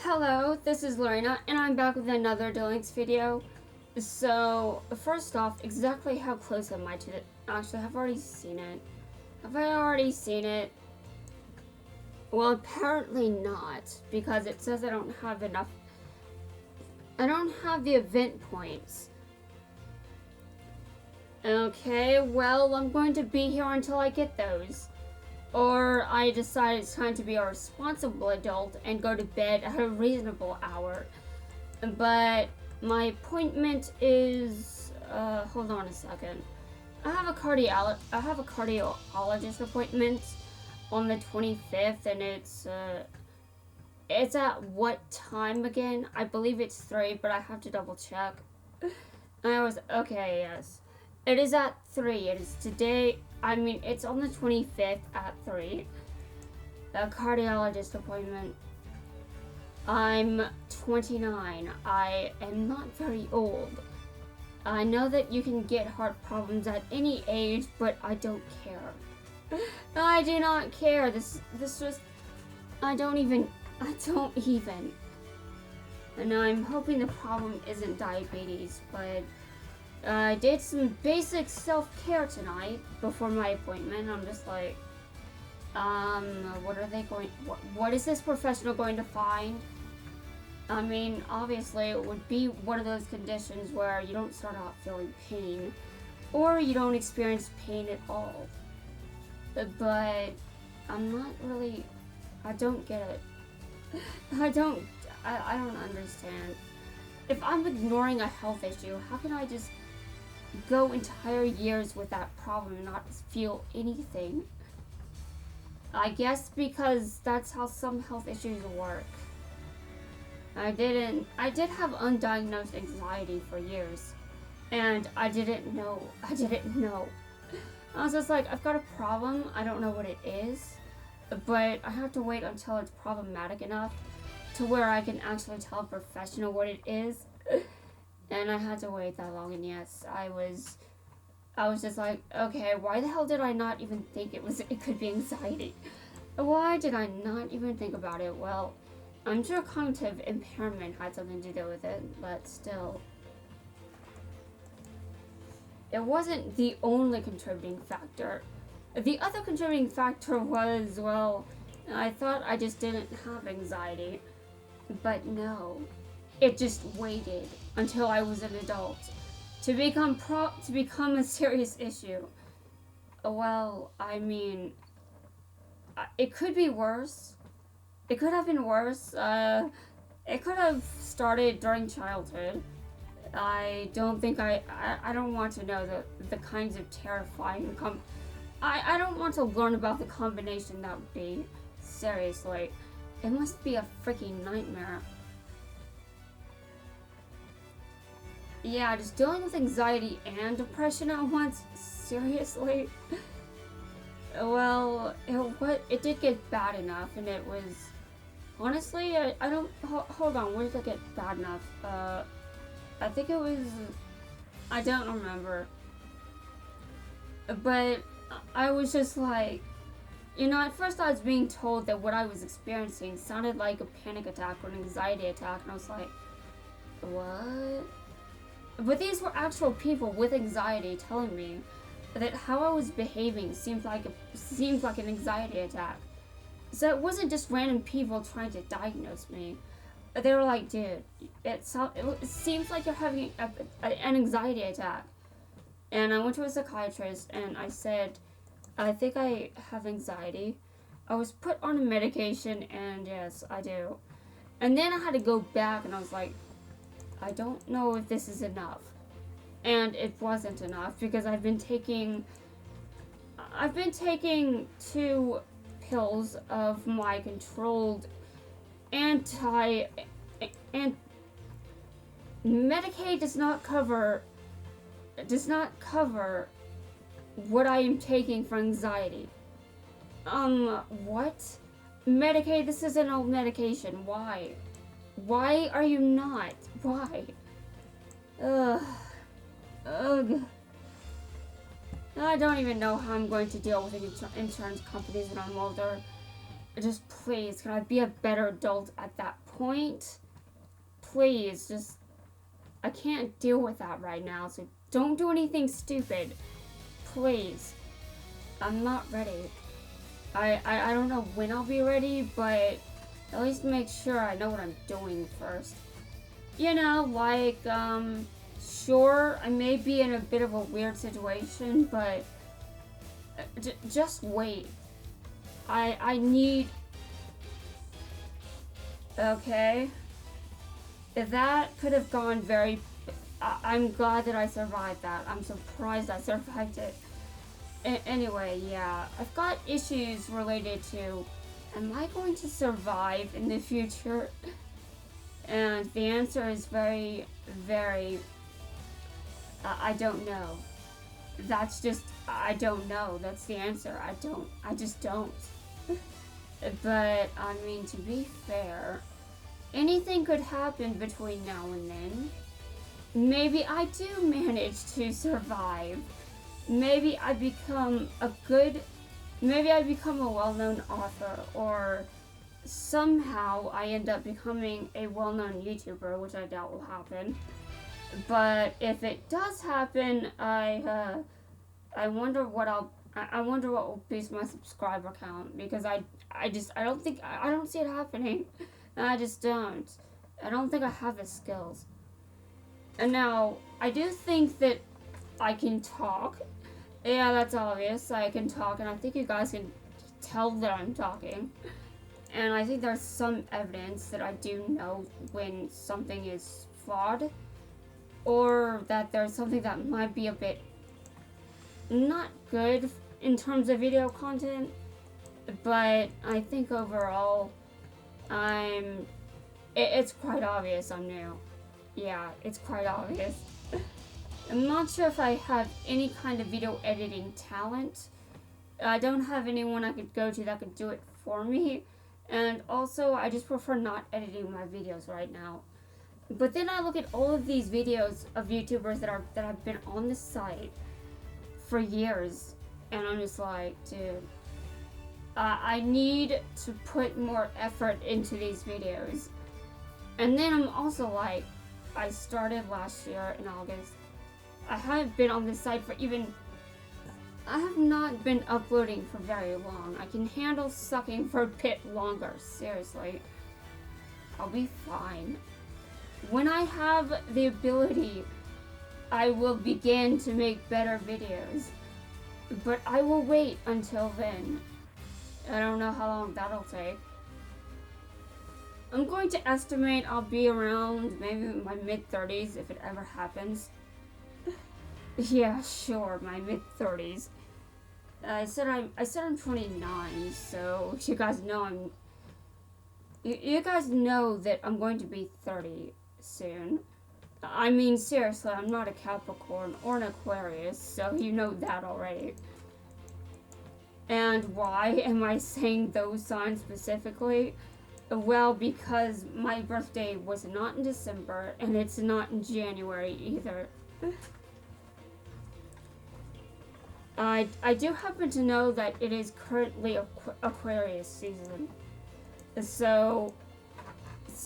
Hello, this is Lorena, and I'm back with another Duelist video. So, first off, exactly how close am I to it? Actually, I've already seen it. Have I already seen it? Well, apparently not, because it says I don't have enough. I don't have the event points. Okay, well, I'm going to be here until I get those. Or I decide it's time to be a responsible adult and go to bed at a reasonable hour. But my appointment is, hold on a second. I have a cardiologist appointment on the 25th, and it's at what time again? I believe it's 3, but I have to double check. Okay, yes. It is at 3. It is today. It's on the 25th at 3. A cardiologist appointment. I'm 29. I am not very old. I know that you can get heart problems at any age, but I don't care. I do not care. This just, I don't even. And I'm hoping the problem isn't diabetes, but I did some basic self-care tonight before my appointment. I'm just like, what is this professional going to find? Obviously it would be one of those conditions where you don't start out feeling pain, or you don't experience pain at all. But I'm not really, I don't get it. I don't understand. If I'm ignoring a health issue, how can I just go entire years with that problem and not feel anything? I guess because that's how some health issues work. I did have undiagnosed anxiety for years, and I didn't know. I was just like, I've got a problem, I don't know what it is, but I have to wait until it's problematic enough to where I can actually tell a professional what it is. And I had to wait that long, and yes, I was just like, okay, why the hell did I not even think it could be anxiety? Why did I not even think about it? Well, I'm sure cognitive impairment had something to do with it, but still. It wasn't the only contributing factor. The other contributing factor was, well, I thought I just didn't have anxiety. But no. It just waited until I was an adult to become a serious issue. Well, it could be worse. It could have been worse. It could have started during childhood. I don't want to know the kinds of terrifying I don't want to learn about the combination that would be. Seriously. It must be a freaking nightmare. Yeah, just dealing with anxiety and depression at once? Seriously? Well, it did get bad enough, and it was... Honestly, I don't... Hold on, where did it get bad enough? I think it was... I don't remember. But I was just like... at first I was being told that what I was experiencing sounded like a panic attack or an anxiety attack, and I was like, what? But these were actual people with anxiety telling me that how I was behaving seemed like an anxiety attack. So it wasn't just random people trying to diagnose me. They were like, dude, it seems like you're having an anxiety attack. And I went to a psychiatrist and I said, I think I have anxiety. I was put on a medication, and yes, I do. And then I had to go back, and I was like, I don't know if this is enough. And it wasn't enough, because I've been taking 2 pills of my controlled Medicaid does not cover what I am taking for anxiety. What? Medicaid, this is an old medication. Why? Why are you not? Why? Ugh. I don't even know how I'm going to deal with insurance companies when I'm older. just please, can I be a better adult at that point? Please, just, I can't deal with that right now, so don't do anything stupid. Please. I'm not ready. I don't know when I'll be ready, but at least make sure I know what I'm doing first. You know, like, sure, I may be in a bit of a weird situation, but just wait. I need... Okay. That could have gone very... I'm glad that I survived that. I'm surprised I survived it. Anyway, yeah. I've got issues related to... Am I going to survive in the future? And the answer is very, very... I don't know. That's just... I don't know. That's the answer. I just don't. But, I mean, to be fair... Anything could happen between now and then. Maybe I do manage to survive. Maybe I become a well-known author, or somehow I end up becoming a well-known YouTuber, which I doubt will happen. But if it does happen, I wonder what will boost my subscriber count, because I don't see it happening. I just don't. I don't think I have the skills. And now, I do think that I can talk. Yeah, that's obvious. I can talk, and I think you guys can tell that I'm talking. And I think there's some evidence that I do know when something is flawed, or that there's something that might be a bit not good in terms of video content, but I think overall, it's quite obvious I'm new. Yeah, it's quite obvious. I'm not sure if I have any kind of video editing talent. I don't have anyone I could go to that could do it for me. And also, I just prefer not editing my videos right now. But then I look at all of these videos of YouTubers that have been on the site for years, and I'm just like, dude, I need to put more effort into these videos. And then I'm also like, I started last year in August. I haven't been on this site for I have not been uploading for very long. I can handle sucking for a bit longer, seriously. I'll be fine. When I have the ability, I will begin to make better videos. But I will wait until then. I don't know how long that'll take. I'm going to estimate I'll be around maybe my mid-30s if it ever happens. Yeah, sure, my mid-30s. I said I'm 29, so you guys know you guys know that I'm going to be 30 soon. I mean, seriously, I'm not a Capricorn or an Aquarius, so you know that already. And why am I saying those signs specifically? Well, because my birthday was not in December, and it's not in January either. I do happen to know that it is currently Aquarius season. So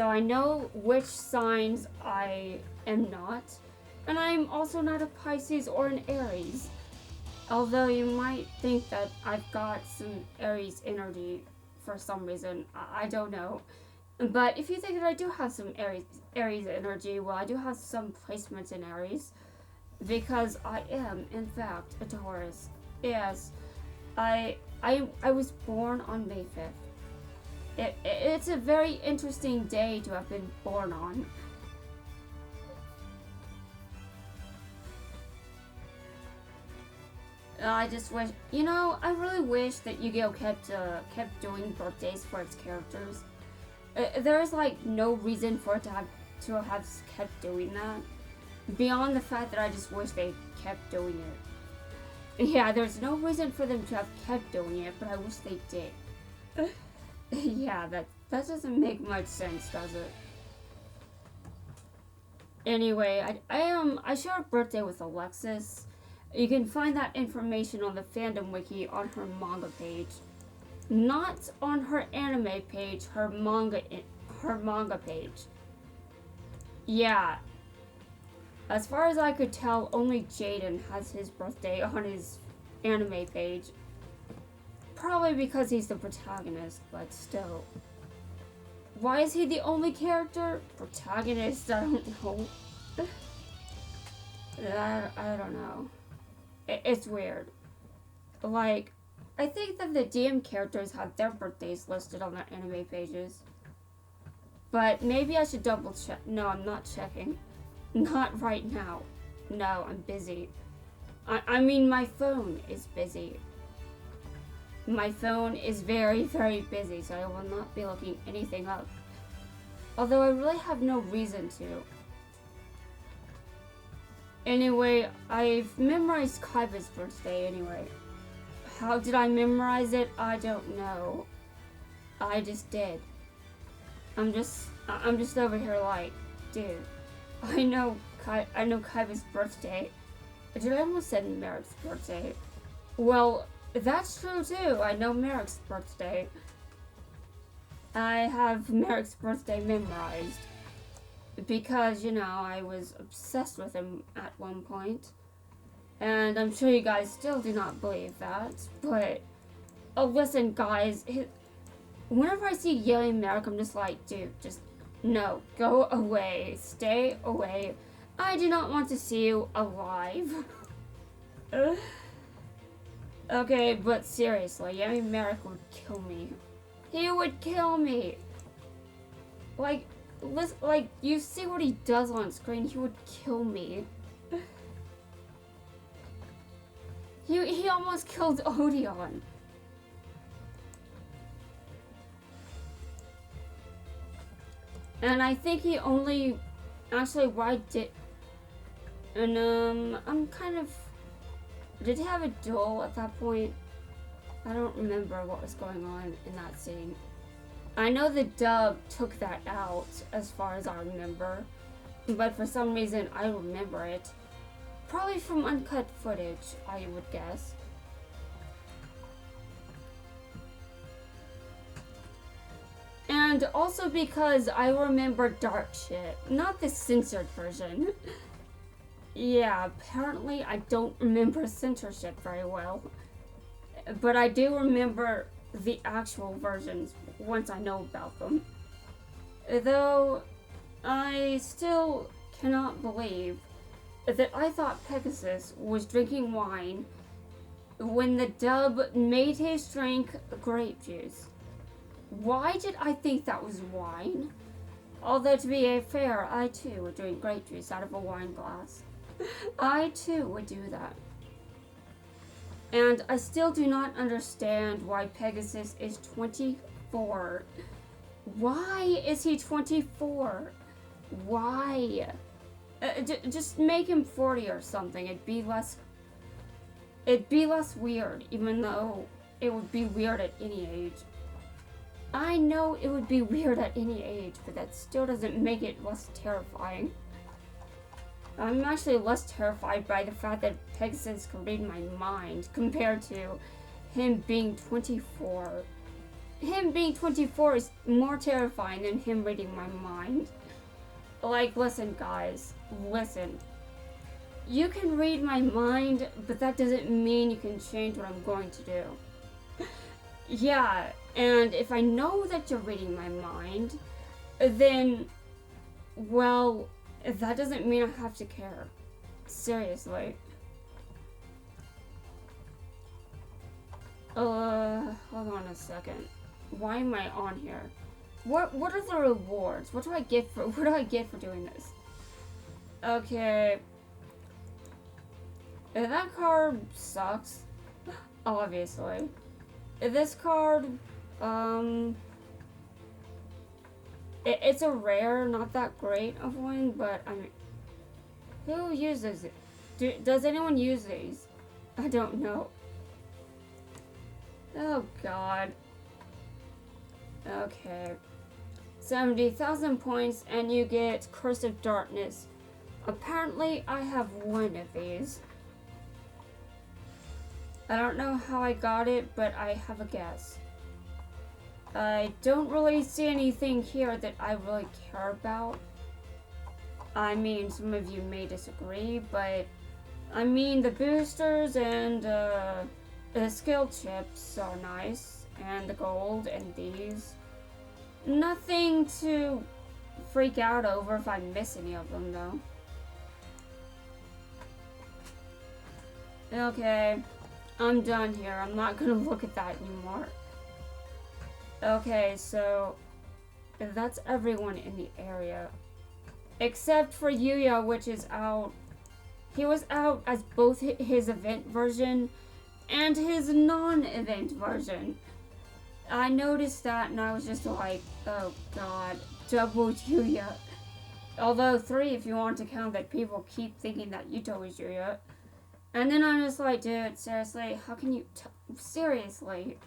I know which signs I am not. And I'm also not a Pisces or an Aries. Although you might think that I've got some Aries energy for some reason. I don't know. But if you think that I do have some Aries energy, well, I do have some placements in Aries. Because I am, in fact, a Taurus. Yes, I was born on May 5th. It's a very interesting day to have been born on. I just wish, I really wish that Yu-Gi-Oh! kept doing birthdays for its characters. There's like no reason for it to have kept doing that. Beyond the fact that I just wish they kept doing it. Yeah, there's no reason for them to have kept doing it, but I wish they did. Yeah, that doesn't make much sense, does it? Anyway, I share a birthday with Alexis. You can find that information on the fandom wiki on her manga page. Not on her anime page, her manga page. Yeah. As far as I could tell, only Jaden has his birthday on his anime page. Probably because he's the protagonist, but still. Why is he the only character? Protagonist? I don't know. I don't know. It's weird. Like, I think that the DM characters have their birthdays listed on their anime pages. But maybe I should double check. No, I'm not checking. Not right now. No, I'm busy. I mean, my phone is busy. My phone is very, very busy, so I will not be looking anything up. Although I really have no reason to. Anyway, I've memorized Kaiba's birthday anyway. How did I memorize it? I don't know. I just did. I'm just over here like, dude, I know Kaiba's birthday. Dude, I almost said Merrick's birthday. Well, that's true too. I know Merrick's birthday. I have Merrick's birthday memorized. Because, you know, I was obsessed with him at one point. And I'm sure you guys still do not believe that. But, oh, listen, guys. Whenever I see yelling Merrick, I'm just like, dude, just, no, go away. Stay away. I do not want to see you alive. Okay, but seriously, Yummy Merrick would kill me. He would kill me. Like, listen, like, you see what he does on screen, he would kill me. He almost killed Odeon. And I think he only, actually, why did, and I'm kind of, did he have a duel at that point? I don't remember what was going on in that scene. I know the dub took that out, as far as I remember, but for some reason I remember it. Probably from uncut footage, I would guess. And also because I remember dark shit, not the censored version. Yeah, apparently I don't remember censorship very well. But I do remember the actual versions once I know about them. Though, I still cannot believe that I thought Pegasus was drinking wine when the dub made his drink grape juice. Why did I think that was wine? Although to be fair, I too would drink grape juice out of a wine glass. I too would do that. And I still do not understand why Pegasus is 24. Why is he 24? Why? Just make him 40 or something. It'd be less weird, even though it would be weird at any age. I know it would be weird at any age, but that still doesn't make it less terrifying. I'm actually less terrified by the fact that Pegasus can read my mind compared to him being 24. Him being 24 is more terrifying than him reading my mind. Like, listen guys, listen. You can read my mind, but that doesn't mean you can change what I'm going to do. Yeah, and if I know that you're reading my mind, then, well, that doesn't mean I have to care. Seriously. Hold on a second. Why am I on here? What are the rewards? What do I get for doing this? Okay. That card sucks. Obviously. This card, it's a rare, not that great of one, but I mean, who uses it? Does anyone use these? I don't know. Oh god. Okay. 70,000 points and you get Curse of Darkness. Apparently I have one of these. I don't know how I got it, but I have a guess. I don't really see anything here that I really care about. I mean, some of you may disagree, but I mean, the boosters and the skill chips are nice, and the gold and these. Nothing to freak out over if I miss any of them, though. Okay, I'm done here. I'm not gonna look at that anymore. Okay, so that's everyone in the area. Except for Yuya, which is out. He was out as both his event version and his non-event version. I noticed that and I was just like, oh god, double Yuya. Although 3 if you want to count that people keep thinking that Yuto is Yuya. And then I'm just like, dude, seriously, how can you seriously?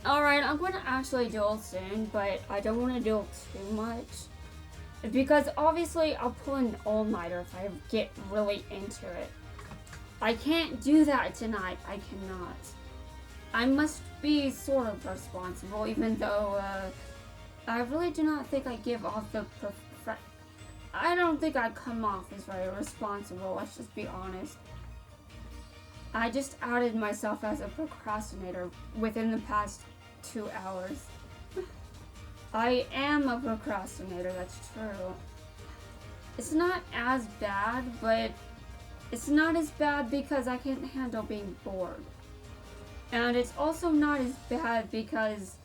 Alright, I'm going to actually duel soon, but I don't want to duel too much. Because obviously I'll pull an all-nighter if I get really into it. I can't do that tonight, I cannot. I must be sort of responsible, even though I really do not think I give off the I don't think I come off as very responsible, let's just be honest. I just outed myself as a procrastinator within the past 2 hours. I am a procrastinator, that's true. It's not as bad, but it's not as bad because I can't handle being bored. And it's also not as bad because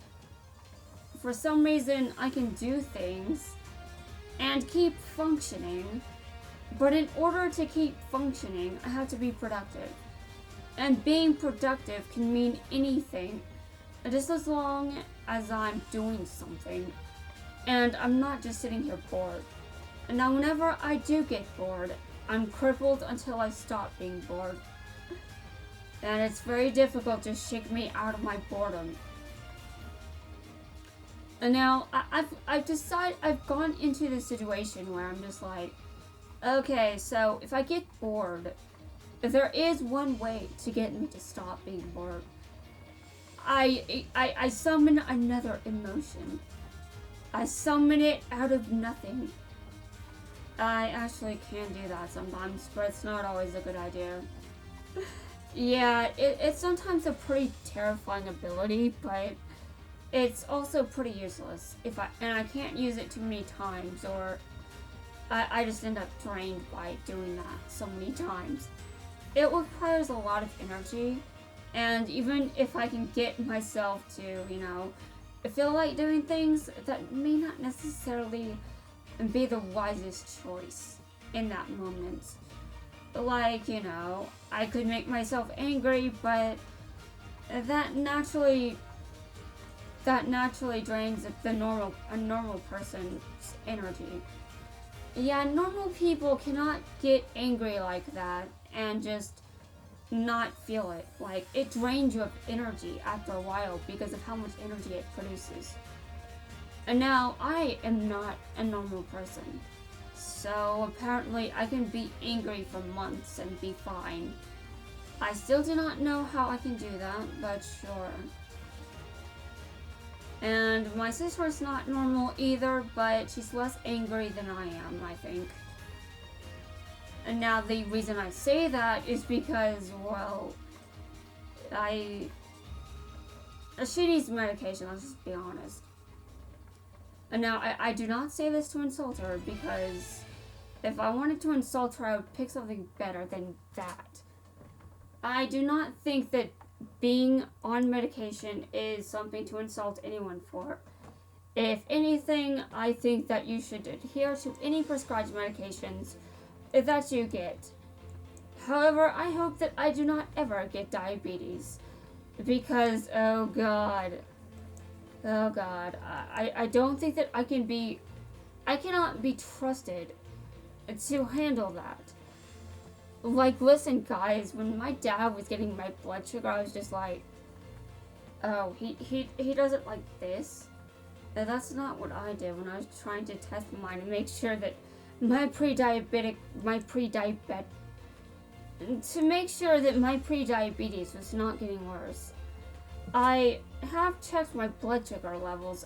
for some reason I can do things and keep functioning, but in order to keep functioning, I have to be productive. And being productive can mean anything, just as long as I'm doing something, and I'm not just sitting here bored. And now whenever I do get bored, I'm crippled until I stop being bored. And it's very difficult to shake me out of my boredom. And now, I've decided, I've gone into this situation where I'm just like, okay, so if I get bored, there is one way to get me to stop being bored. I summon another emotion. I summon it out of nothing. I actually can do that sometimes, but it's not always a good idea. Yeah, it's sometimes a pretty terrifying ability, but it's also pretty useless. And I can't use it too many times, or I just end up drained by doing that so many times. It requires a lot of energy, and even if I can get myself to, you know, feel like doing things, that may not necessarily be the wisest choice in that moment. Like, you know, I could make myself angry, but that naturally drains a normal person's energy. Yeah, normal people cannot get angry like that and just not feel it. Like, it drains you of energy after a while because of how much energy it produces. And now, I am not a normal person. So, apparently, I can be angry for months and be fine. I still do not know how I can do that, but sure. And my sister's not normal either, but she's less angry than I am, I think. And now the reason I say that is because, well, she needs medication, let's just be honest. And now, I do not say this to insult her, because if I wanted to insult her, I would pick something better than that. I do not think that being on medication is something to insult anyone for. If anything, I think that you should adhere to any prescribed medications that you get. However, I hope that I do not ever get diabetes, because, oh god, I don't think that I cannot be trusted to handle that. Like, listen guys, when my dad was getting my blood sugar, I was just like, oh, he does it like this? That's not what I did when I was trying to test mine to make sure that my pre-diabetes was not getting worse. I have checked my blood sugar levels,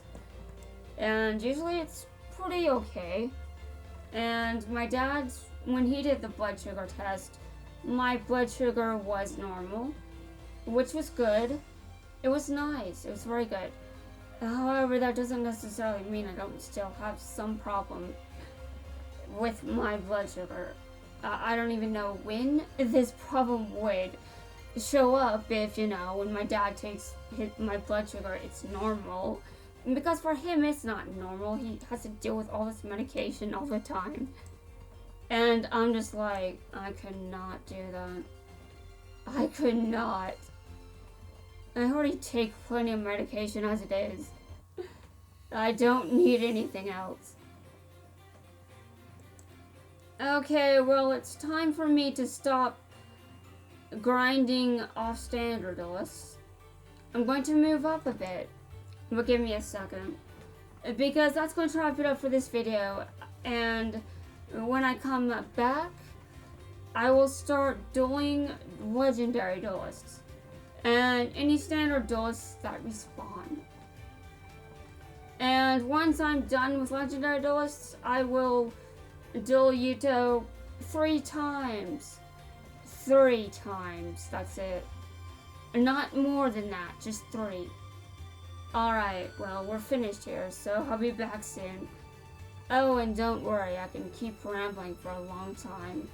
and usually it's pretty okay. And my dad's, when he did the blood sugar test, my blood sugar was normal, which was good. It was nice. It was very good. However, that doesn't necessarily mean I don't still have some problem with my blood sugar. I don't even know when this problem would show up if, when my dad takes my blood sugar, it's normal. Because for him, it's not normal. He has to deal with all this medication all the time. And I'm just like, I could not do that. I could not. I already take plenty of medication as it is. I don't need anything else. Okay, well, it's time for me to stop grinding off standard Duelists. I'm going to move up a bit. But give me a second. Because that's going to wrap it up for this video. And when I come back, I will start dueling legendary duelists. And any standard duelists that respawn. And once I'm done with legendary duelists, I will duel Yuto 3 times. 3 times, that's it. Not more than that, just 3. Alright, well, we're finished here, so I'll be back soon. Oh, and don't worry, I can keep rambling for a long time.